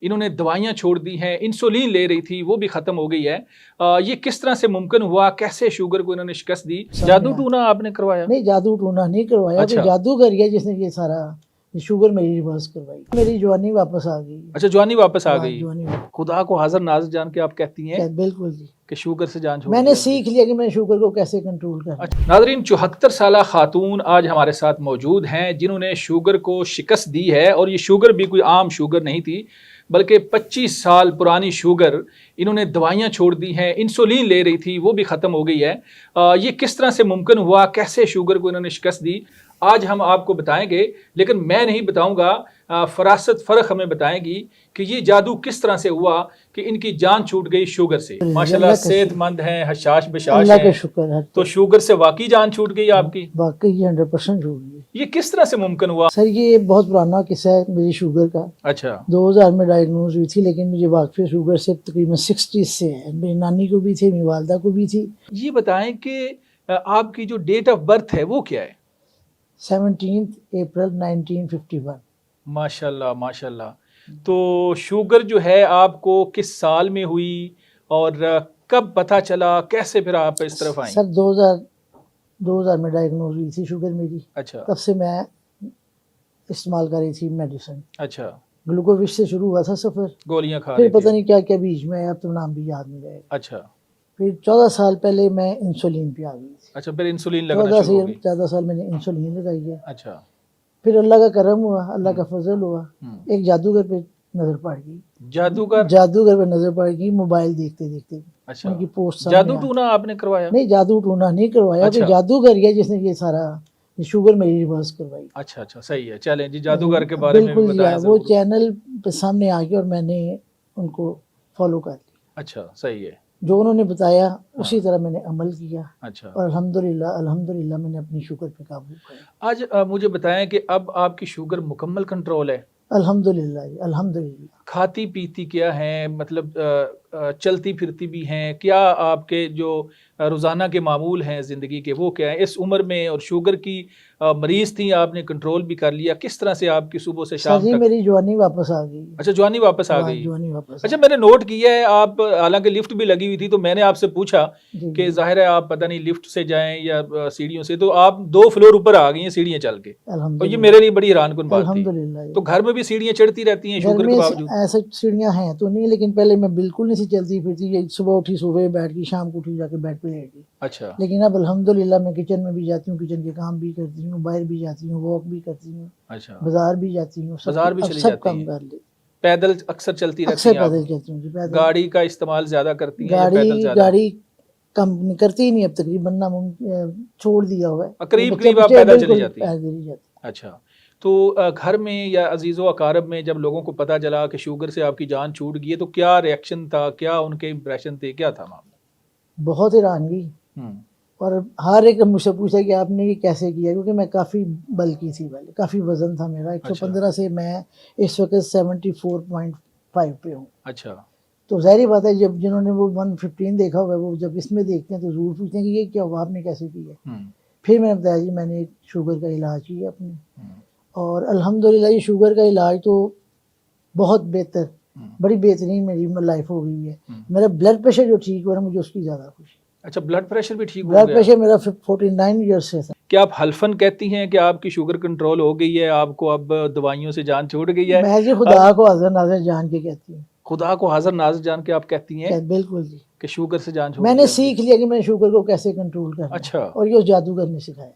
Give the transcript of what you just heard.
इन्होंने दवाइयाँ छोड़ दी हैं, इंसुलिन ले रही थी वो भी ख़त्म हो गई है। ये किस तरह से मुमकिन हुआ, कैसे शुगर को इन्होंने शिकस्त दी? जादू टूना आपने करवाया? नहीं, जादू टूना नहीं करवाया। अच्छा। जादू कर गया जिसने ये सारा शुगर मेरी रिवर्स करवाई, मेरी जवानी वापस आ गई। अच्छा, जवानी वापस आ गई। जवानी खुदा को हाजिर नाज़िर जान के आप कहती हैं बिल्कुल जी कि शुगर से जान छोड़ मैंने दी। सीख लिया कि मैं शुगर को कैसे कंट्रोल करना। अच्छा, नाज़रीन 74 साला खातून आज हमारे साथ मौजूद हैं जिन्होंने शुगर को शिकस्त दी है, और ये शुगर भी कोई आम शुगर नहीं थी बल्कि 25 साल पुरानी शुगर। इन्होंने दवाइयाँ छोड़ दी हैं, इंसुलिन ले रही थी वो भी ख़त्म हो गई है। ये किस तरह से मुमकिन हुआ, कैसे शुगर को इन्होंने शिकस्त दी, आज हम आपको बताएंगे। लेकिन मैं नहीं बताऊंगा, फरासत फ़र्क हमें बताएंगी कि ये जादू किस तरह से हुआ कि इनकी जान छूट गई शुगर से। माशाल्लाह सेहतमंद हैं, हशाश बशाश अल्लाह का हैं, शुक्र है। तो शुगर से वाकई जान छूट गई आपकी? वाकई 100% छूट गई। ये किस तरह से मुमकिन हुआ? सर ये बहुत पुराना किस्सा है मेरी शुगर का। अच्छा। 2000 में डायग्नोज हुई थी, लेकिन मुझे वाकई शुगर से तकरीबन 60 से है। मेरी नानी को भी थी, मेरी वालदा को भी थी। ये बताएं कि आपकी जो डेट ऑफ बर्थ है वो क्या है? 17 अप्रैल 1951। माशाल्लाह माशाल्लाह। तो शुगर जो है आपको किस साल में हुई और कब पता चला, कैसे फिर आप इस तरफ आई? सर 2000 में डायग्नोज हुई थी शुगर मेरी। अच्छा। तब से मैं इस्तेमाल कर रही थी मेडिसिन। अच्छा। ग्लूकोविश से शुरू हुआ था सफ़र, गोलियां खा फिर रही पता थी? नहीं क्या क्या बीच में, अब तो नाम भी याद नहीं रहेगा। अच्छा। फिर 14 साल पहले मैं इंसुलिन पे आ गई थी। अच्छा, फिर इंसुलिन लगना 14 शुरू हो से गई? 14 साल मैंने इंसुलिन लगाई है। अच्छा। फिर अल्लाह का करम हुआ, अल्लाह का फजल हुआ, एक जादूगर पे नजर पड़ गई। जादूगर पे नजर पड़ गई मोबाइल देखते देखते। अच्छा। उनकी पोस्ट जादू टूना आपने करवाया? नहीं, जादू टूना नहीं करवाया। अच्छा। जादू कर गया जिसने ये सारा शुगर मेरी रिवर्स करवाई। अच्छा अच्छा, सही है। चलें जी, जादूगर के बारे में भी बिल्कुल बताएं वो जरूर। चैनल पे सामने आ गया और मैंने उनको फॉलो कर लिया। अच्छा, सही है। जो उन्होंने बताया उसी तरह मैंने अमल किया। अच्छा। और अल्हम्दुलिल्लाह मैंने अपनी शुगर पे काबू पाया। आज मुझे बताएं कि अब आपकी शुगर मुकम्मल कंट्रोल है? अल्हम्दुलिल्लाह। खाती पीती क्या है, मतलब चलती फिरती भी हैं क्या? आपके जो रोज़ाना के मामूल हैं ज़िंदगी के वो क्या है इस उम्र में? और शुगर की मरीज़ थी, आपने कंट्रोल भी कर लिया, किस तरह से आपकी सुबह से शाम तक? मेरी जवानी वापस आ गई। अच्छा, जवानी वापस आ गई। जवानी वापस। अच्छा, मैंने नोट किया है आप, हालांकि लिफ्ट भी लगी हुई थी, तो मैंने आपसे पूछा कि जाहिर है आप पता नहीं लिफ्ट से जाएं या सीढ़ियों से, तो आप 2 फ्लोर ऊपर आ गई हैं सीढ़ियाँ चल के। और ये मेरे लिए बड़ी हैरानकुन बात थी। तो घर में भी सीढ़ियाँ चढ़ती रहती हैं शुगर के बावजूद? ऐसे सीढ़ियाँ हैं तो नहीं, लेकिन पहले मैं बिल्कुल नहीं सी चलती फिरती। सुबह उठी, सुबह बैठ गई, शाम को उठी जाके बेड पे लेट गई। अच्छा। लेकिन अब अल्हम्दुलिल्लाह मैं किचन में भी जाती हूँ, किचन के काम भी करती हूँ, बाहर भी जाती हूँ, वॉक भी करती हूँ। अच्छा। बाजार भी जाती हूँ, बाजार भी चली जाती काम कर ले। पैदल अक्सर चलती रहती अक्सर हैं आप? पैदल चलती हूँ। पैदल गाड़ी का इस्तेमाल ज्यादा करती हैं या पैदल ज्यादा? गाड़ी कम करती ही नहीं अब, तकरीबन ना छोड़ दिया हुआ है। करीब करीब आप पैदल चली जाती हैं? पैदल ही जाती। अच्छा। तो घर में या अजीज़ो अकारब में जब लोगों को पता चला कि शुगर से आपकी जान छूट गई है, तो क्या रिएक्शन था, क्या उनके इंप्रेशन थे, क्या था मामला? बहुत हैरानगी। और हर एक मुझसे पूछा कि आपने ये कैसे किया, क्योंकि मैं काफ़ी बल्की थी, पहले काफ़ी वजन था मेरा। 115 से मैं इस वक्त 74.5 पे हूँ। अच्छा। तो ज़ाहिर बात है जब जिन्होंने वो 115 देखा हुआ है, वो जब इसमें देखते हैं तो ज़रूर पूछते हैं कि ये क्या हुआ, आपने कैसे किया। फिर मैंने बताया जी मैंने शुगर का इलाज किया अपने, और अल्हम्दुलिल्लाह ये शुगर का इलाज तो बहुत बेहतर, बड़ी बेहतरीन मेरी लाइफ हो गई है। मेरा ब्लड प्रेशर जो ठीक हुआ, मुझे उसकी ज़्यादा खुशी। अच्छा, ब्लड प्रेशर भी ठीक हो गया? गया? ब्लड प्रेशर मेरा 49 ईयर्स से था। क्या आप हल्फन कहती हैं कि आपकी शुगर कंट्रोल हो गई है, आपको अब दवाइयों से जान छूट गई है? मैं जी खुदा को हाजिर नाज़िर जान के कहती हूँ। खुदा को हाजिर नाज़िर जान के आप कहती हैं? बिल्कुल जी, कि शुगर से जान छूट मैंने गई? सीख लिया कि मैं शुगर को कैसे कंट्रोल करना। अच्छा। और ये उस जादूगर ने सिखाया।